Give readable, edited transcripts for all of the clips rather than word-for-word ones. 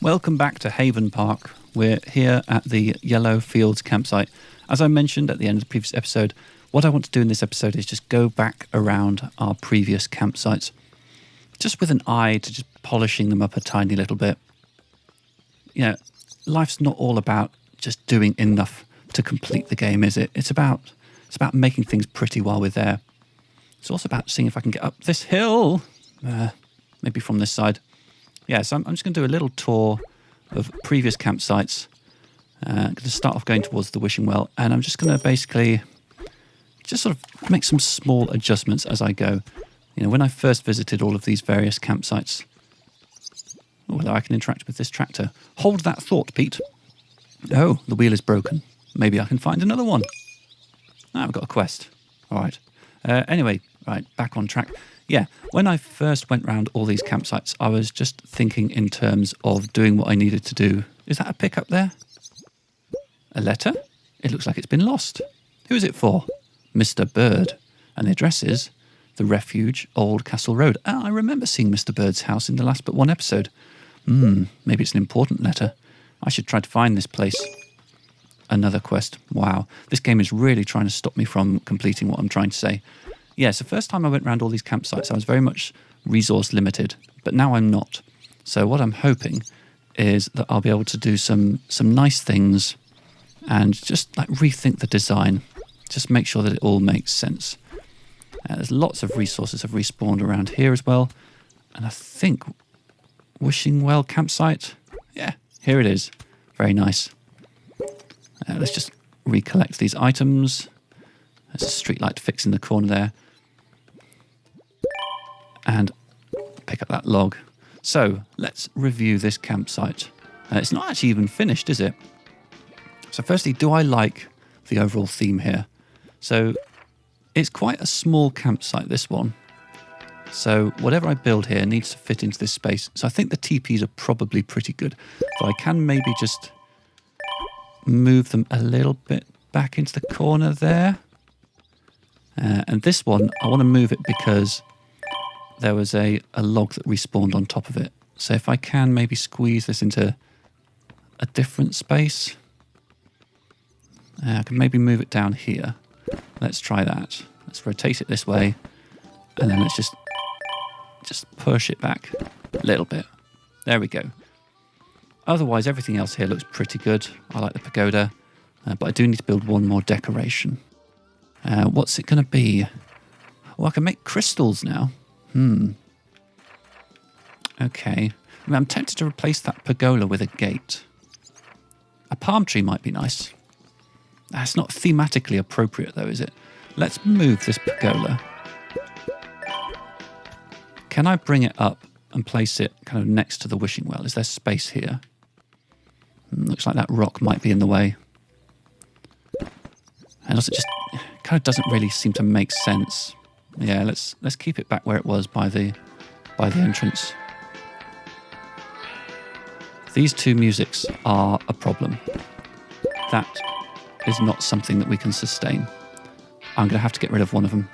Welcome back to Haven Park. We're here at the Yellow Fields campsite. As I mentioned at the end of the previous episode, what I want to do in this episode is just go back around our previous campsites, just with an eye to just polishing them up a tiny little bit. You know, life's not all about just doing enough to complete the game, is it? It's about making things pretty while we're there. It's also about seeing if I can get up this hill, maybe from this side. Yeah, so I'm just going to do a little tour of previous campsites. I'm going to start off going towards the wishing well, and I'm just going to basically just sort of make some small adjustments as I go. You know, when I first visited all of these various campsites, whether I can interact with this tractor. Hold that thought, Pete. Oh, the wheel is broken. Maybe I can find another one. Ah, I've got a quest. All right. Anyway, right, back on track. Yeah, when I first went round all these campsites, I was just thinking in terms of doing what I needed to do. Is that a pickup there? A letter? It looks like it's been lost. Who is it for? Mr Berd. And the address is The Refuge, Old Castle Road. Ah, I remember seeing Mr Berd's house in the last but one episode. Maybe it's an important letter. I should try to find this place. Another quest. Wow, this game is really trying to stop me from completing what I'm trying to say. Yeah, so first time I went around all these campsites, I was very much resource limited, but now I'm not. So what I'm hoping is that I'll be able to do some nice things and just like rethink the design, just make sure that it all makes sense. There's lots of resources have respawned around here as well, and I think Wishing Well campsite. Yeah, here it is. Very nice. Let's just recollect these items. There's a street light to fix in the corner there. And pick up that log. So let's review this campsite. It's not actually even finished, is it? So firstly, do I like the overall theme here? So it's quite a small campsite, this one. So whatever I build here needs to fit into this space. So I think the TPs are probably pretty good. So I can maybe just move them a little bit back into the corner there. And this one, I want to move it because there was a log that respawned on top of it. So if I can maybe squeeze this into a different space. I can maybe move it down here. Let's try that. Let's rotate it this way. And then let's just push it back a little bit. There we go. Otherwise, everything else here looks pretty good. I like the pagoda, but I do need to build one more decoration. What's it going to be? Oh, I can make crystals now. Okay. I mean, I'm tempted to replace that pergola with a gate. A palm tree might be nice. That's not thematically appropriate, though, is it? Let's move this pergola. Can I bring it up and place it kind of next to the wishing well? Is there space here? Looks like that rock might be in the way. And also, it just kind of doesn't really seem to make sense. Yeah, let's keep it back where it was by the entrance. These two musics are a problem. That is not something that we can sustain. I'm going to have to get rid of one of them.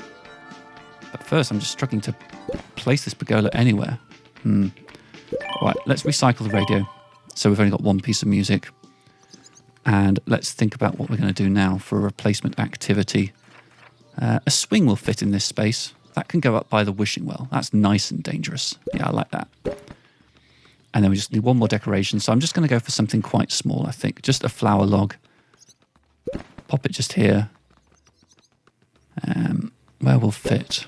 But first, I'm just struggling to place this pergola anywhere. Right, let's recycle the radio. So we've only got one piece of music. And let's think about what we're going to do now for a replacement activity. A swing will fit in this space. That can go up by the wishing well. That's nice and dangerous. Yeah, I like that. And then we just need one more decoration. So I'm just going to go for something quite small, I think. Just a flower log. Pop it just here. Where will fit?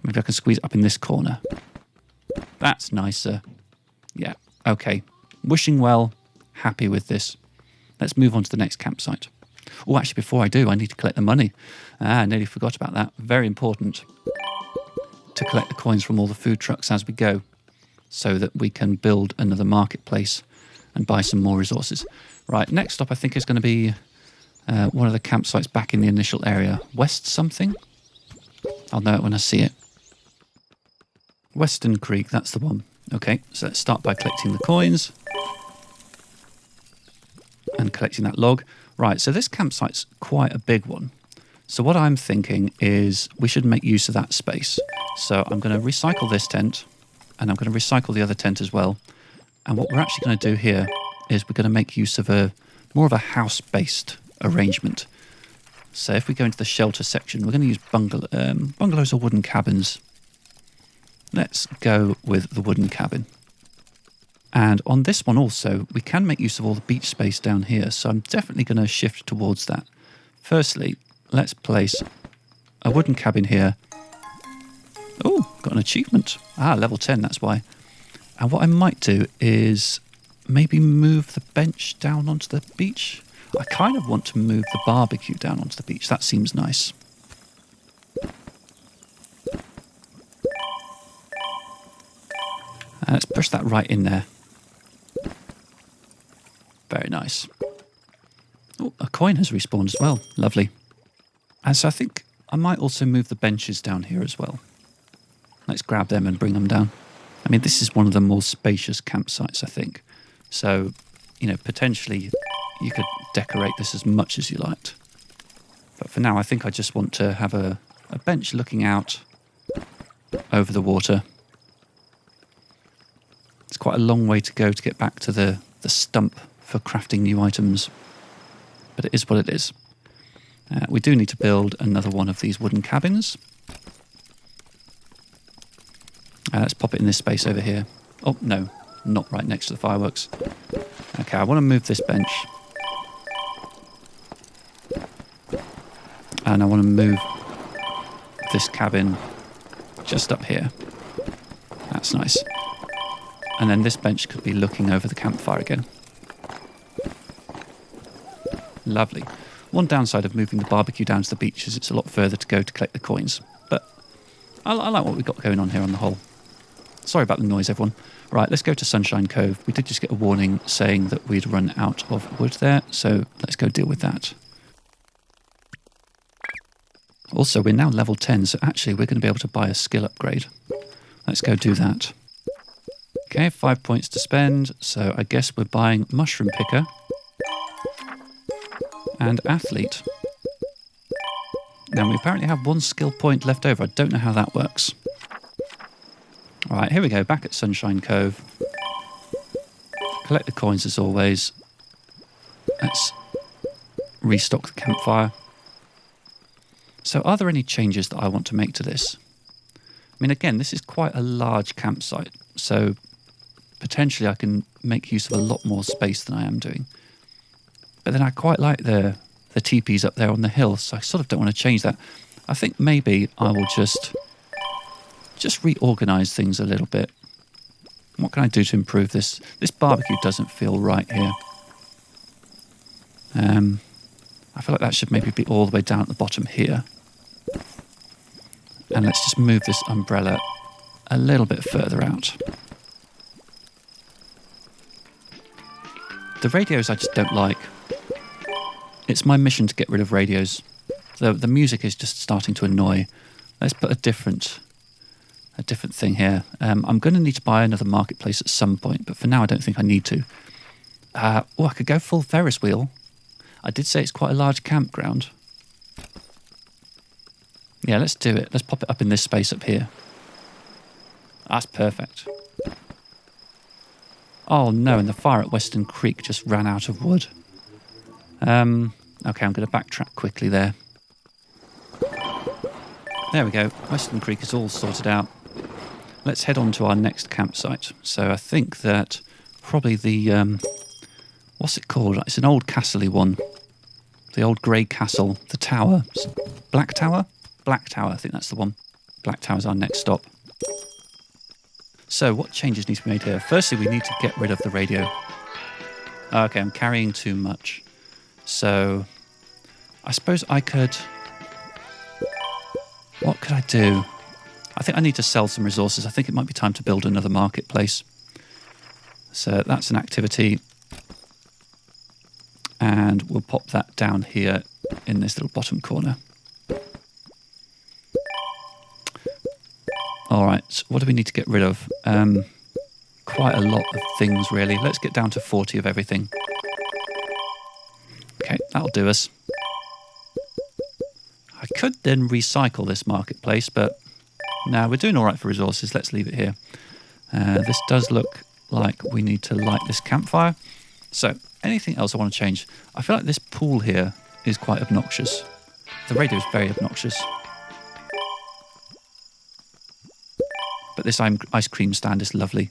Maybe I can squeeze it up in this corner. That's nicer. Yeah, okay. Wishing well. Happy with this. Let's move on to the next campsite. Oh, actually, before I do, I need to collect the money. I nearly forgot about that. Very important to collect the coins from all the food trucks as we go so that we can build another marketplace and buy some more resources. Right, next stop I think is going to be one of the campsites back in the initial area. West something? I'll know it when I see it. Western Creek, that's the one. Okay, so let's start by collecting the coins. And collecting that log. Right, so this campsite's quite a big one. So what I'm thinking is we should make use of that space. So I'm going to recycle this tent. and I'm going to recycle the other tent as well. And what we're actually going to do here is we're going to make use of more of a house-based arrangement. So if we go into the shelter section, we're going to use bungalows or wooden cabins. Let's go with the wooden cabin. And on this one also, we can make use of all the beach space down here, so I'm definitely going to shift towards that. Firstly, let's place a wooden cabin here. Oh, got an achievement. Level 10, that's why. And what I might do is maybe move the bench down onto the beach. I kind of want to move the barbecue down onto the beach. That seems nice. Let's push that right in there. Very nice. Oh, a coin has respawned as well. Lovely. And so I think I might also move the benches down here as well. Let's grab them and bring them down. I mean, this is one of the more spacious campsites, I think. So, you know, potentially you could decorate this as much as you liked. But for now, I think I just want to have a bench looking out over the water. It's quite a long way to go to get back to the stump for crafting new items. But it is what it is. We do need to build another one of these wooden cabins. Let's pop it in this space over here. Oh, no, not right next to the fireworks. Okay, I want to move this bench. And I want to move this cabin just up here. That's nice. And then this bench could be looking over the campfire again. Lovely. One downside of moving the barbecue down to the beach is it's a lot further to go to collect the coins. But I like what we've got going on here on the whole. Sorry about the noise, everyone. Right, let's go to Sunshine Cove. We did just get a warning saying that we'd run out of wood there, so let's go deal with that. Also, we're now level 10, so actually we're going to be able to buy a skill upgrade. Let's go do that. Okay, 5 points to spend, so I guess we're buying Mushroom Picker and Athlete. Now, we apparently have 1 skill point left over. I don't know how that works. All right, here we go, back at Sunshine Cove. Collect the coins as always. Let's restock the campfire. So are there any changes that I want to make to this? I mean, again, this is quite a large campsite, so potentially I can make use of a lot more space than I am doing. But then I quite like the teepees up there on the hill, so I sort of don't want to change that. I think maybe I will just reorganise things a little bit. What can I do to improve this? This barbecue doesn't feel right here. I feel like that should maybe be all the way down at the bottom here. And let's just move this umbrella a little bit further out. The radios I just don't like. It's my mission to get rid of radios. The music is just starting to annoy. Let's put a different thing here. I'm going to need to buy another marketplace at some point, but for now I don't think I need to. I could go full Ferris wheel. I did say it's quite a large campground. Yeah, let's do it. Let's pop it up in this space up here. That's perfect. Oh no, and the fire at Western Creek just ran out of wood. Okay, I'm going to backtrack quickly there. There we go. Western Creek is all sorted out. Let's head on to our next campsite. So I think that probably the... what's it called? It's an old castle-y one. The old grey castle. The tower. Black Tower? Black Tower, I think that's the one. Black Tower's our next stop. So what changes need to be made here? Firstly, we need to get rid of the radio. Okay, I'm carrying too much. So I suppose I could... What could I do? I think I need to sell some resources. I think it might be time to build another marketplace. So that's an activity. And we'll pop that down here in this little bottom corner. All right, what do we need to get rid of? Quite a lot of things, really. Let's get down to 40 of everything. Okay, that'll do us. I could then recycle this marketplace, but no, we're doing all right for resources. Let's leave it here. This does look like we need to light this campfire. So, anything else I want to change? I feel like this pool here is quite obnoxious. The radio is very obnoxious. But this ice cream stand is lovely.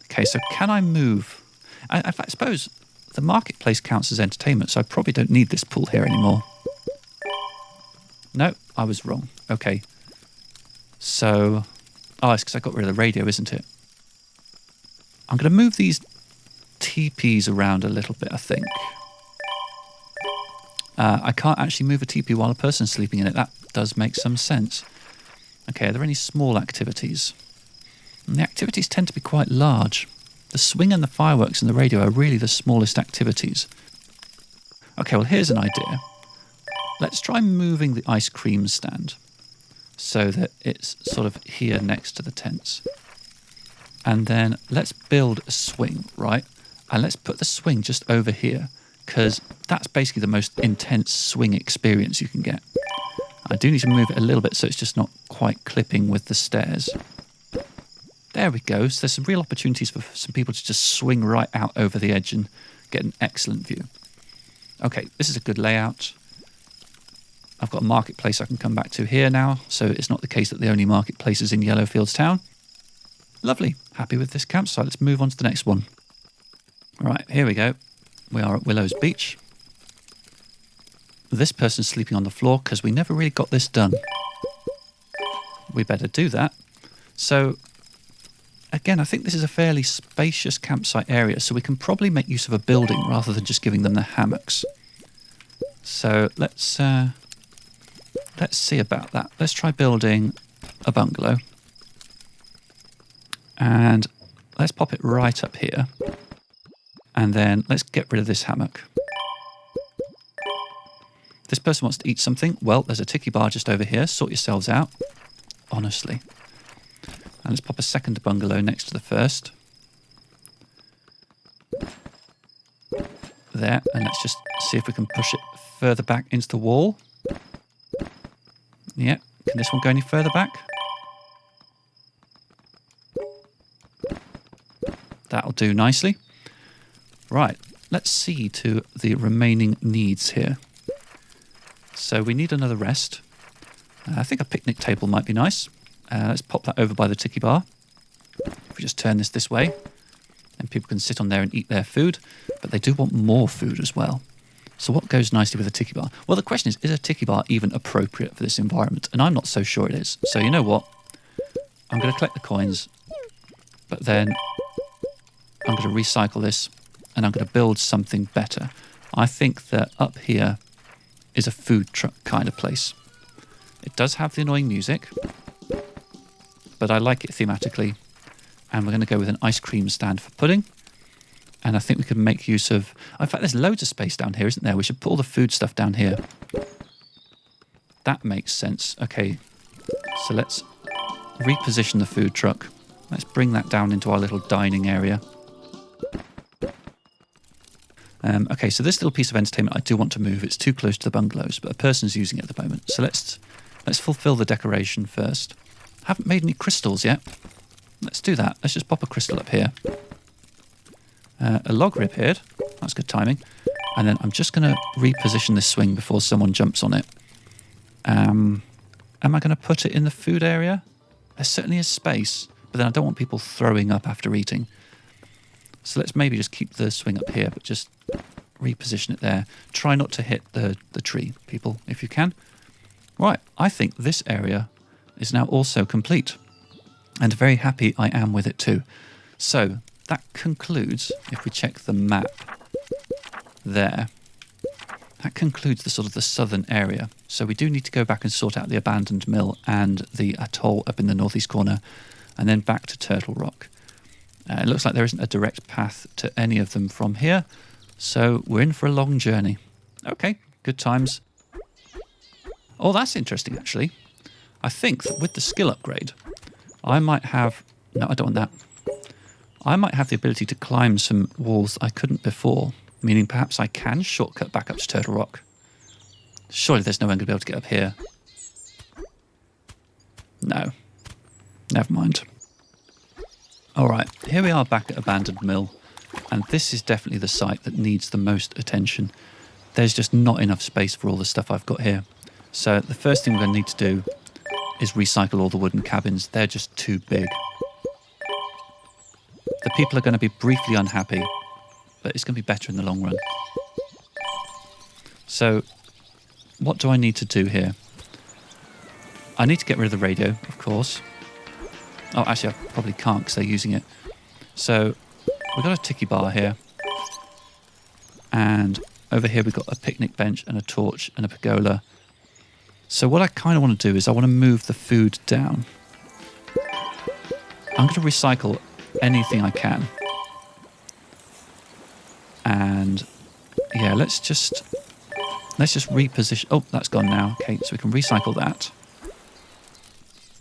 Okay, so can I move? In fact, I suppose the marketplace counts as entertainment, so I probably don't need this pool here anymore. No, I was wrong. Okay. So, it's because I got rid of the radio, isn't it? I'm going to move these teepees around a little bit, I think. I can't actually move a teepee while a person's sleeping in it. That does make some sense. Okay, are there any small activities? And the activities tend to be quite large. The swing and the fireworks and the radio are really the smallest activities. Okay, well, here's an idea. Let's try moving the ice cream stand so that it's sort of here next to the tents. And then let's build a swing, right? And let's put the swing just over here, because that's basically the most intense swing experience you can get. I do need to move it a little bit so it's just not quite clipping with the stairs. There we go. So there's some real opportunities for some people to just swing right out over the edge and get an excellent view. Okay, this is a good layout. I've got a marketplace I can come back to here now, so it's not the case that the only marketplace is in Yellowfields Town. Lovely. Happy with this campsite. Let's move on to the next one. Right, here we go. We are at Willow's Beach. This person's sleeping on the floor because we never really got this done. We better do that. So, again, I think this is a fairly spacious campsite area, so we can probably make use of a building rather than just giving them the hammocks. So let's see about that. Let's try building a bungalow. And let's pop it right up here. And then let's get rid of this hammock. This person wants to eat something. Well, there's a tiki bar just over here. Sort yourselves out. Honestly. And let's pop a second bungalow next to the first. There. And let's just see if we can push it further back into the wall. Yeah. Can this one go any further back? That'll do nicely. Right, let's see to the remaining needs here. So we need another rest. I think a picnic table might be nice. Let's pop that over by the tiki bar. If we just turn this way, and people can sit on there and eat their food, but they do want more food as well. So what goes nicely with a tiki bar? Well, the question is a tiki bar even appropriate for this environment? And I'm not so sure it is. So you know what? I'm going to collect the coins, but then I'm going to recycle this, and I'm going to build something better. I think that up here is a food truck kind of place. It does have the annoying music, but I like it thematically. And we're going to go with an ice cream stand for pudding. And I think we can make use of... In fact, there's loads of space down here, isn't there? We should put all the food stuff down here. That makes sense. Okay, so let's reposition the food truck. Let's bring that down into our little dining area. Okay, so this little piece of entertainment I do want to move. It's too close to the bungalows, but a person's using it at the moment. So let's fulfill the decoration first. Haven't made any crystals yet. Let's do that. Let's just pop a crystal up here. A log reappeared. That's good timing. And then I'm just going to reposition this swing before someone jumps on it. Am I going to put it in the food area? There certainly is space, but then I don't want people throwing up after eating. So let's maybe just keep the swing up here, but just reposition it there. Try not to hit the tree, people, if you can. Right, I think this area is now also complete. And very happy I am with it too. So that concludes, if we check the map there, that concludes the sort of the southern area. So we do need to go back and sort out the abandoned mill and the atoll up in the northeast corner, and then back to Turtle Rock. It looks like there isn't a direct path to any of them from here, so we're in for a long journey. Okay, good times. Oh, that's interesting, actually. I think that with the skill upgrade, I might have... No, I don't want that. I might have the ability to climb some walls I couldn't before, meaning perhaps I can shortcut back up to Turtle Rock. Surely there's no one going to be able to get up here. No. Never mind. All right, here we are back at Abandoned Mill, and this is definitely the site that needs the most attention. There's just not enough space for all the stuff I've got here. So the first thing we're going to need to do is recycle all the wooden cabins. They're just too big. The people are going to be briefly unhappy, but it's going to be better in the long run. So what do I need to do here? I need to get rid of the radio, of course. Oh, actually, I probably can't because they're using it. So we've got a tiki bar here. And over here we've got a picnic bench and a torch and a pergola. So what I kind of want to do is I want to move the food down. I'm going to recycle anything I can. And yeah, let's just reposition. Oh, that's gone now. Okay, so we can recycle that.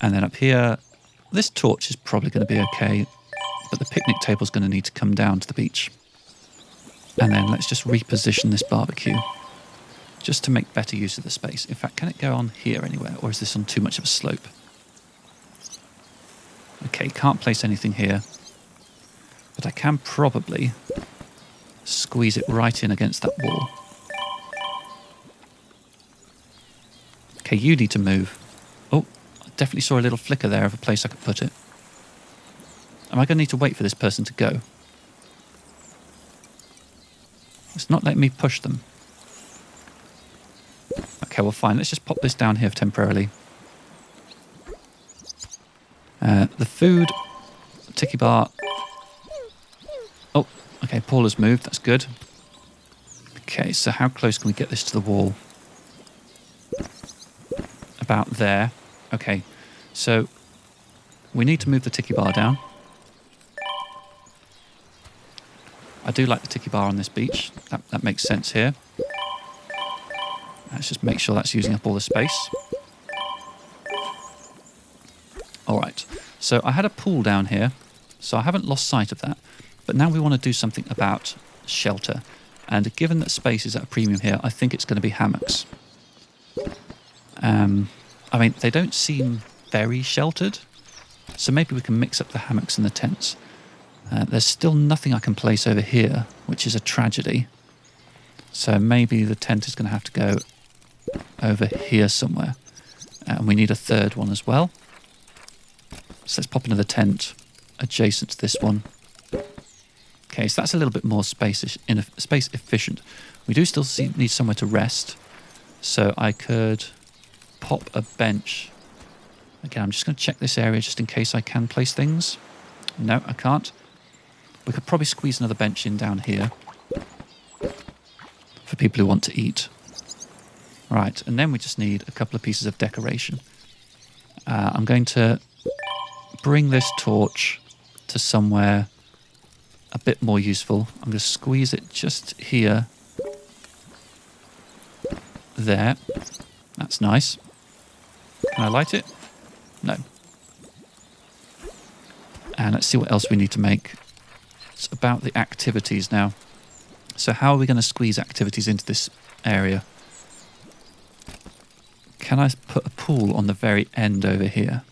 And then up here, this torch is probably going to be okay, but the picnic table's going to need to come down to the beach. And then let's just reposition this barbecue just to make better use of the space. In fact, can it go on here anywhere, or is this on too much of a slope? Okay, can't place anything here, but I can probably squeeze it right in against that wall. Okay, you need to move. Oh, I definitely saw a little flicker there of a place I could put it. Am I going to need to wait for this person to go? It's not letting me push them. Okay, well fine, let's just pop this down here temporarily. The food, tiki bar. Oh, okay, Paula's moved, that's good. Okay, so how close can we get this to the wall? About there. Okay, so we need to move the tiki bar down. I do like the tiki bar on this beach. That makes sense here. Let's just make sure that's using up all the space. All right, so I had a pool down here, so I haven't lost sight of that. But now we want to do something about shelter. And given that space is at a premium here, I think it's going to be hammocks. I mean, they don't seem very sheltered, so maybe we can mix up the hammocks and the tents. There's still nothing I can place over here, which is a tragedy. So maybe the tent is going to have to go over here somewhere. And we need a third one as well. So let's pop another tent adjacent to this one. Okay, so that's a little bit more space efficient. We do still need somewhere to rest. So I could pop a bench. Again, I'm just going to check this area just in case I can place things. No, I can't. We could probably squeeze another bench in down here for people who want to eat. Right, and then we just need a couple of pieces of decoration. I'm going to bring this torch to somewhere a bit more useful. I'm going to squeeze it just here. There. That's nice. Can I light it? No. And let's see what else we need to make. It's about the activities now. So how are we going to squeeze activities into this area? Can I put a pool on the very end over here?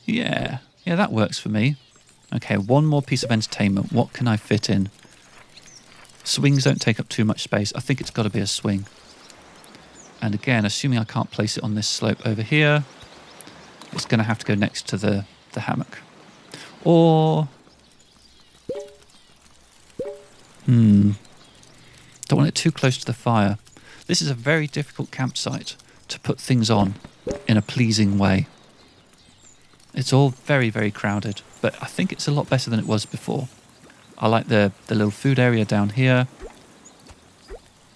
Yeah, that works for me. Okay, one more piece of entertainment. What can I fit in? Swings don't take up too much space. I think it's got to be a swing. And again, assuming I can't place it on this slope over here, it's going to have to go next to the hammock. Or... don't want it too close to the fire. This is a very difficult campsite to put things on in a pleasing way. It's all very, very crowded, but I think it's a lot better than it was before. I like the little food area down here.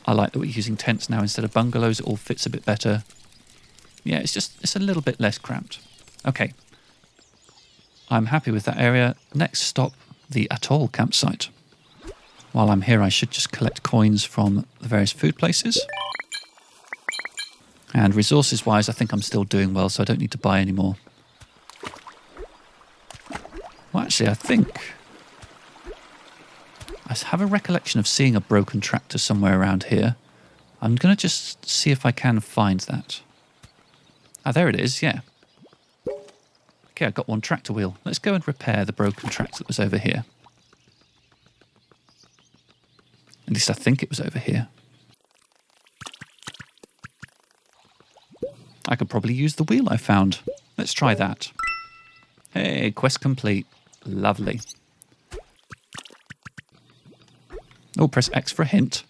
I like that we're using tents now instead of bungalows. It all fits a bit better. Yeah, it's a little bit less cramped. Okay. I'm happy with that area. Next stop, the atoll campsite. While I'm here, I should just collect coins from the various food places. And resources-wise, I think I'm still doing well, so I don't need to buy any more. Well, actually, I think I have a recollection of seeing a broken tractor somewhere around here. I'm going to just see if I can find that. Ah, there it is, yeah. Okay, I got one tractor wheel. Let's go and repair the broken tractor that was over here. At least I think it was over here. I could probably use the wheel I found. Let's try that. Hey, quest complete. Lovely. Oh, press X for a hint.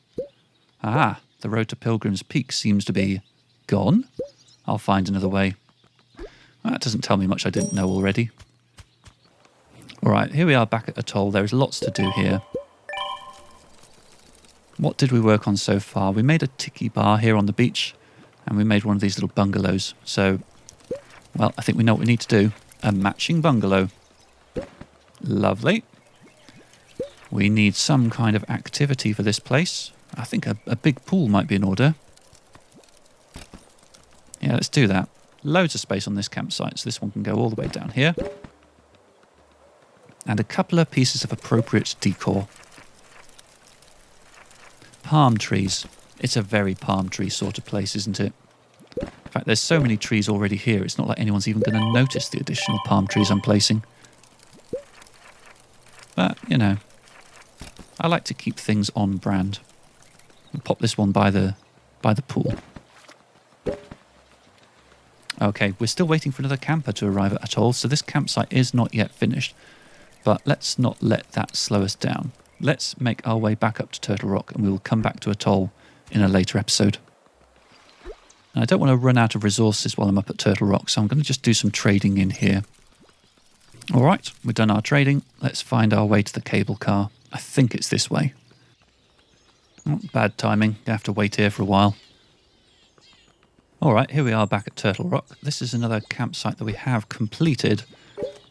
Ah, the road to Pilgrim's Peak seems to be gone. I'll find another way. Well, that doesn't tell me much I didn't know already. Alright, here we are back at Atoll. There's lots to do here. What did we work on so far? We made a tiki bar here on the beach, and we made one of these little bungalows. So, well, I think we know what we need to do. A matching bungalow. Lovely. We need some kind of activity for this place. I think a big pool might be in order. Yeah, let's do that. Loads of space on this campsite, so this one can go all the way down here. And a couple of pieces of appropriate decor. Palm trees. It's a very palm tree sort of place, isn't it? In fact, there's so many trees already here, it's not like anyone's even going to notice the additional palm trees I'm placing. But, you know, I like to keep things on brand. We'll pop this one by the pool. Okay, we're still waiting for another camper to arrive at Atoll, so this campsite is not yet finished. But let's not let that slow us down. Let's make our way back up to Turtle Rock, and we will come back to Atoll in a later episode. And I don't want to run out of resources while I'm up at Turtle Rock, so I'm going to just do some trading in here. Alright, we've done our trading. Let's find our way to the cable car. I think it's this way. Oh, bad timing. Gonna have to wait here for a while. Alright, here we are back at Turtle Rock. This is another campsite that we have completed.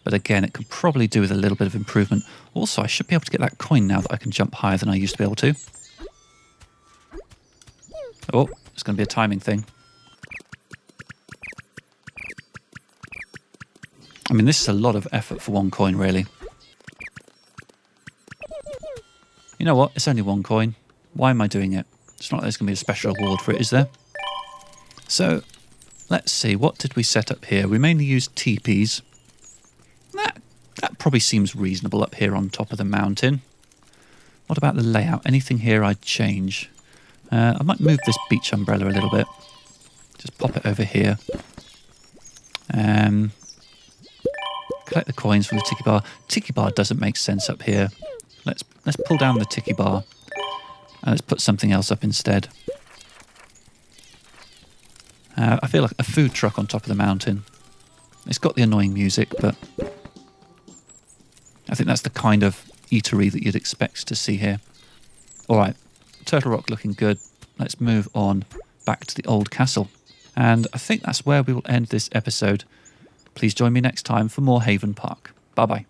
But again, it could probably do with a little bit of improvement. Also, I should be able to get that coin now that I can jump higher than I used to be able to. Oh, it's going to be a timing thing. I mean, this is a lot of effort for one coin, really. You know what? It's only one coin. Why am I doing it? It's not like there's going to be a special reward for it, is there? So, let's see. What did we set up here? We mainly used teepees. That probably seems reasonable up here on top of the mountain. What about the layout? Anything here I'd change? I might move this beach umbrella a little bit. Just pop it over here. Collect the coins from the tiki bar. Tiki bar doesn't make sense up here. Let's pull down the tiki bar and let's put something else up instead. I feel like a food truck on top of the mountain. It's got the annoying music, but I think that's the kind of eatery that you'd expect to see here. Alright, Turtle Rock looking good. Let's move on back to the old castle. And I think that's where we will end this episode. Please join me next time for more Haven Park. Bye-bye.